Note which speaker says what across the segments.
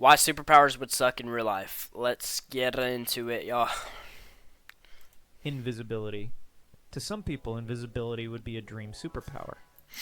Speaker 1: Why superpowers would suck in real life. Let's get into it, y'all.
Speaker 2: Invisibility. To some people, invisibility would be a dream superpower.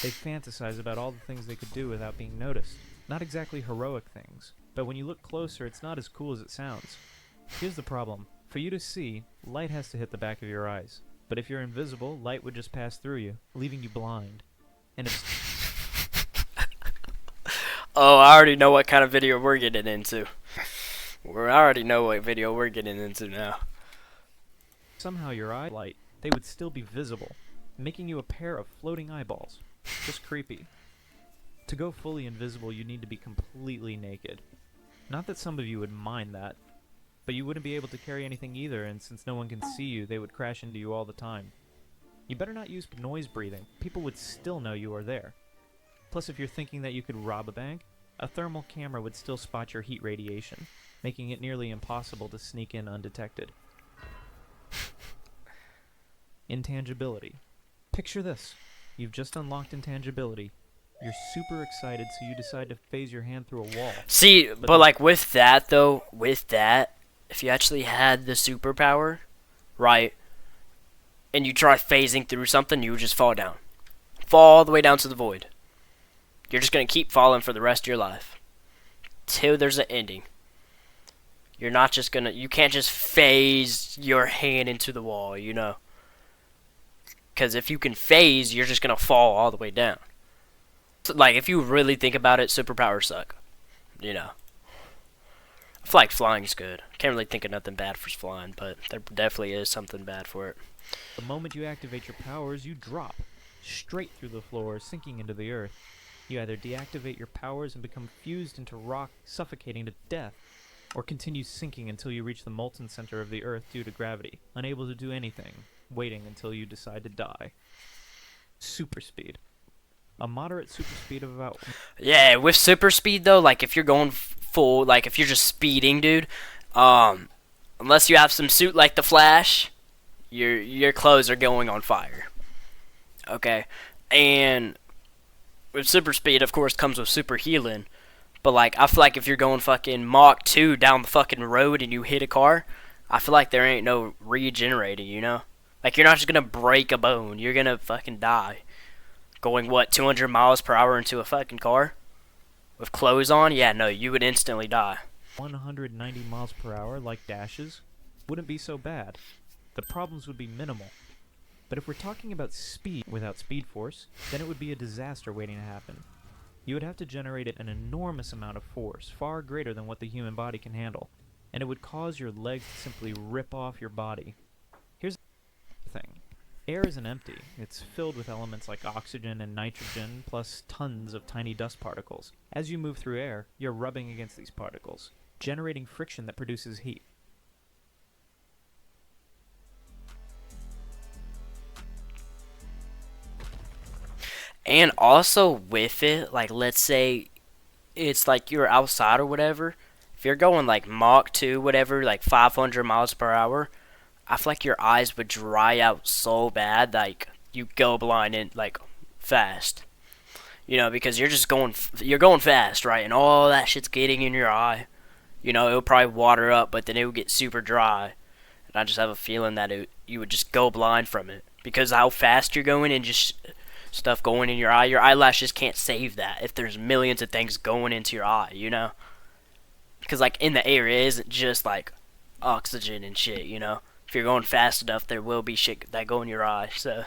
Speaker 2: They fantasize about all the things they could do without being noticed. Not exactly heroic things, but when you look closer, it's not as cool as it sounds. Here's the problem. For you to see, light has to hit the back of your eyes. But if you're invisible, light would just pass through you, leaving you blind. And if
Speaker 1: Oh, I already know what kind of video we're getting into. I already know what video we're getting into now.
Speaker 2: somehow your eye light, they would still be visible, making you a pair of floating eyeballs. Just creepy. To go fully invisible, you need to be completely naked. Not that some of you would mind that, but you wouldn't be able to carry anything either, and since no one can see you, they would crash into you all the time. You better not use noise breathing. People would still know you are there. Plus, if you're thinking that you could rob a bank, a thermal camera would still spot your heat radiation, making it nearly impossible to sneak in undetected. Intangibility. Picture this. You've just unlocked intangibility. You're super excited, so you decide to phase your hand through a wall.
Speaker 1: See, but like with that though, if you actually had the superpower, right, and you try phasing through something, you would just fall down. Fall all the way down to the void. You're just going to keep falling for the rest of your life. Till there's an ending. You're not just going to... You can't just phase your hand into the wall, you know. Because if you can phase, you're just going to fall all the way down. So, like, if you really think about it, superpowers suck. You know. I feel like flying's good. Can't really think of nothing bad for flying, but there definitely is something bad for it.
Speaker 2: The moment you activate your powers, you drop straight through the floor, sinking into the earth. You either deactivate your powers and become fused into rock, suffocating to death, or continue sinking until you reach the molten center of the earth due to gravity, unable to do anything, waiting until you decide to die. Super speed. A moderate super speed of about...
Speaker 1: Yeah, with super speed though, like if you're going full, like if you're just speeding, dude, unless you have some suit like the Flash, your clothes are going on fire. Okay, and with super speed, of course, comes with super healing. But like, I feel like if you're going fucking Mach 2 down the fucking road and you hit a car, I feel like there ain't no regenerating, you know? Like, you're not just gonna break a bone. You're gonna fucking die. Going, what, 200 miles per hour into a fucking car? With clothes on? Yeah, no, you would instantly die.
Speaker 2: 190 miles per hour, like dashes, wouldn't be so bad. The problems would be minimal. But if we're talking about speed without speed force, then it would be a disaster waiting to happen. You would have to generate an enormous amount of force, far greater than what the human body can handle, and it would cause your legs to simply rip off your body. Here's the thing. Air isn't empty. It's filled with elements like oxygen and nitrogen, plus tons of tiny dust particles. As you move through air, you're rubbing against these particles, generating friction that produces heat.
Speaker 1: And also with it, like, let's say it's like you're outside or whatever. If you're going like Mach 2, whatever, like 500 miles per hour, I feel like your eyes would dry out so bad, like you go blind and like fast. You know, because you're going fast, right? And all that shit's getting in your eye. You know, it'll probably water up, but then it will get super dry. And I just have a feeling that you would just go blind from it because how fast you're going and just stuff going in your eye. Your eyelashes can't save that if there's millions of things going into your eye, you know? Because, like, in the air, it isn't just, like, oxygen and shit, you know? If you're going fast enough, there will be shit that go in your eye, so...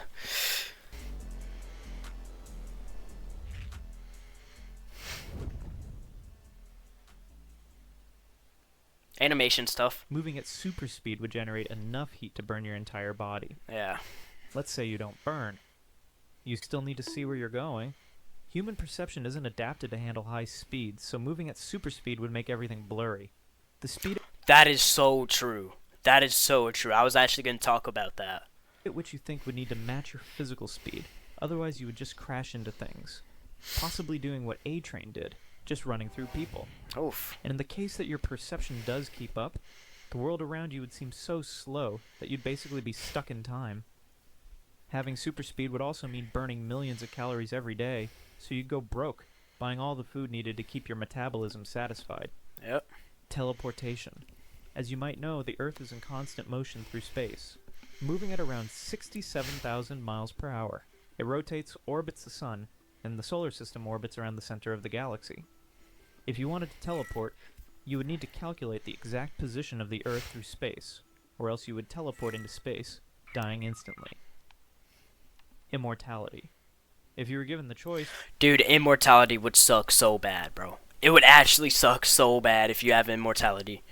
Speaker 1: Animation stuff.
Speaker 2: Moving at super speed would generate enough heat to burn your entire body.
Speaker 1: Yeah.
Speaker 2: Let's say you don't burn. You still need to see where you're going. Human perception isn't adapted to handle high speeds, so moving at super speed would make everything blurry. The speed
Speaker 1: That is so true. That is so true. I was actually going to talk about that.
Speaker 2: at which you think would need to match your physical speed. Otherwise, you would just crash into things. Possibly doing what A-Train did, just running through people.
Speaker 1: Oof.
Speaker 2: And in the case that your perception does keep up, the world around you would seem so slow that you'd basically be stuck in time. Having super speed would also mean burning millions of calories every day, so you'd go broke, buying all the food needed to keep your metabolism satisfied.
Speaker 1: Yep.
Speaker 2: Teleportation. As you might know, the Earth is in constant motion through space, moving at around 67,000 miles per hour. It rotates, orbits the sun, and the solar system orbits around the center of the galaxy. If you wanted to teleport, you would need to calculate the exact position of the Earth through space, or else you would teleport into space, dying instantly. Immortality. If you were given the choice,
Speaker 1: Dude, immortality would suck so bad, bro. It would actually suck so bad if you have immortality.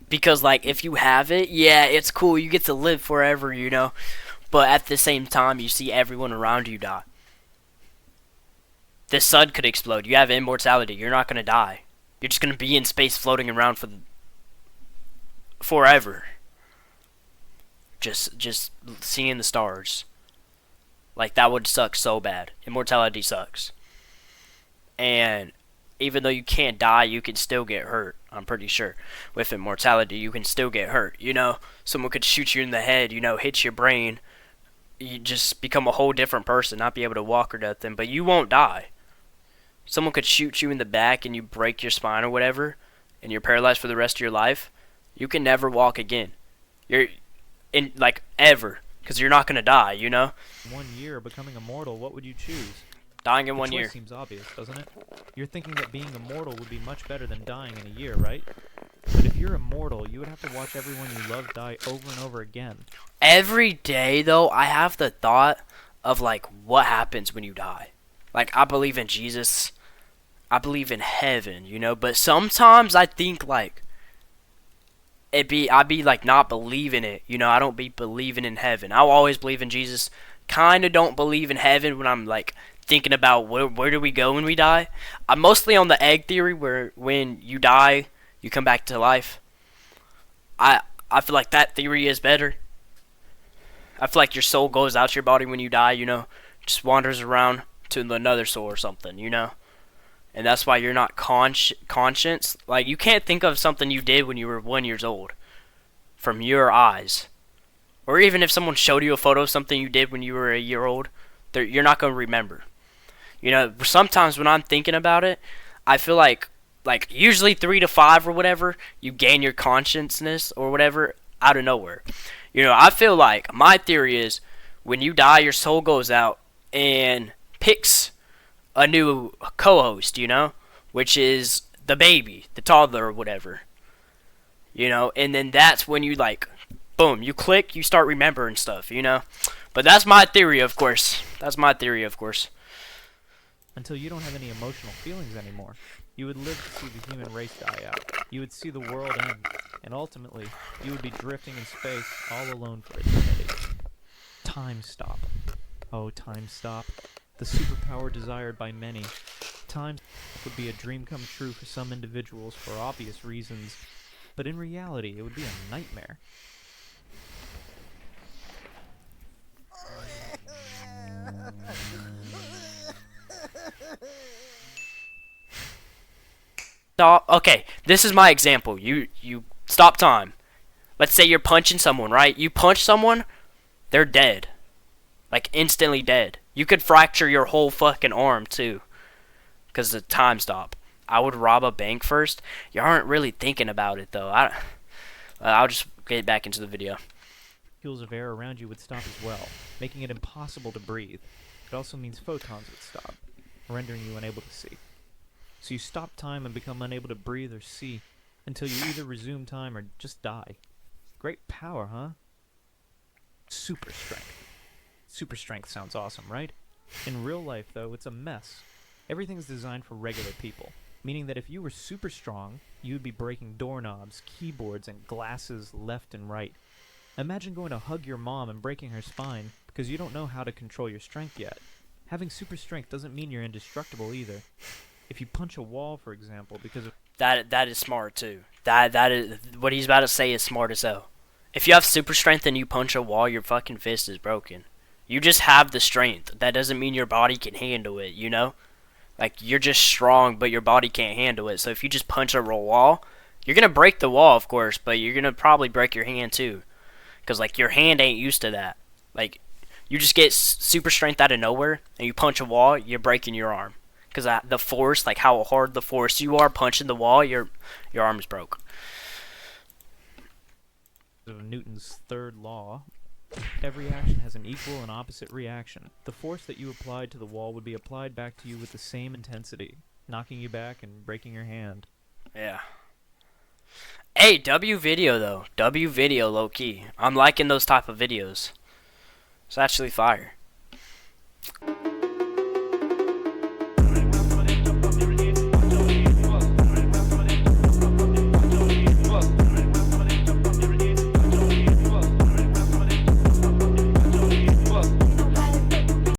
Speaker 1: Because, like, if you have it, yeah, it's cool. You get to live forever, you know. But at the same time, you see everyone around you die. The sun could explode. You have immortality. You're not going to die. You're just going to be in space floating around for forever. Just seeing the stars. Like, that would suck so bad. Immortality sucks. And even though you can't die, you can still get hurt. I'm pretty sure. With immortality, you can still get hurt. You know, someone could shoot you in the head, you know, hit your brain. You just become a whole different person, not be able to walk or nothing, but you won't die. Someone could shoot you in the back and you break your spine or whatever, and you're paralyzed for the rest of your life. You can never walk again. You're in, like, ever, because you're not going to die, you know?
Speaker 2: 1 year becoming immortal, what would you choose?
Speaker 1: Dying in
Speaker 2: The
Speaker 1: 1
Speaker 2: choice
Speaker 1: year.
Speaker 2: seems obvious, doesn't it? You're thinking that being immortal would be much better than dying in a year, right? But if you're immortal, you would have to watch everyone you love die over and over again.
Speaker 1: Every day, though, I have the thought of, like, what happens when you die. Like, I believe in Jesus. I believe in heaven, you know? But sometimes I think, like, I'd be, like, not believing it. You know, I don't be believing in heaven. I'll always believe in Jesus. Kind of don't believe in heaven when I'm, like, thinking about where do we go when we die. I'm mostly on the egg theory where when you die, you come back to life. I feel like that theory is better. I feel like your soul goes out your body when you die, you know, just wanders around to another soul or something, you know. And that's why you're not conscious. Like, you can't think of something you did when you were 1 year old from your eyes. Or even if someone showed you a photo of something you did when you were a year old, you're not going to remember. You know, sometimes when I'm thinking about it, I feel like usually 3 to 5 or whatever, you gain your consciousness or whatever out of nowhere. You know, I feel like my theory is when you die, your soul goes out and picks a new co-host, you know, which is the baby, the toddler or whatever. You know, and then that's when you, like, boom, you click, you start remembering stuff, you know. But that's my theory, of course. That's my theory, of course.
Speaker 2: Until you don't have any emotional feelings anymore. You would live to see the human race die out. You would see the world end. And ultimately, you would be drifting in space all alone for eternity. Time stop. Oh, time stop. The superpower desired by many. Time stop would be a dream come true for some individuals for obvious reasons. But in reality, it would be a nightmare.
Speaker 1: Stop. Okay, this is my example. You stop time. Let's say you're punching someone, right? You punch someone, they're dead. Like, instantly dead. You could fracture your whole fucking arm, too. Because the time stop. I would rob a bank first. You aren't really thinking about it, though. I'll just get back into the video.
Speaker 2: Molecules of air around you would stop as well, making it impossible to breathe. It also means photons would stop, rendering you unable to see. So you stop time and become unable to breathe or see until you either resume time or just die. Great power, huh? Super strength. Super strength sounds awesome, right? In real life, though, it's a mess. Everything's designed for regular people, meaning that if you were super strong, you would be breaking doorknobs, keyboards, and glasses left and right. Imagine going to hug your mom and breaking her spine because you don't know how to control your strength yet. Having super strength doesn't mean you're indestructible either. If you punch a wall, for example, because of
Speaker 1: That is smart, too. That is what he's about to say is smart as hell. If you have super strength and you punch a wall, your fucking fist is broken. You just have the strength. That doesn't mean your body can handle it, you know? Like, you're just strong, but your body can't handle it. So if you just punch a wall, you're going to break the wall, of course, but you're going to probably break your hand, too. Because, like, your hand ain't used to that. Like, you just get super strength out of nowhere, and you punch a wall, you're breaking your arm. because the force, like how hard the force you are punching the wall, your arm is broke.
Speaker 2: Of Newton's third law, every action has an equal and opposite reaction. The force that you applied to the wall would be applied back to you with the same intensity, knocking you back and breaking your hand.
Speaker 1: Yeah. Hey, W video though. W video low key. I'm liking those type of videos. It's actually fire.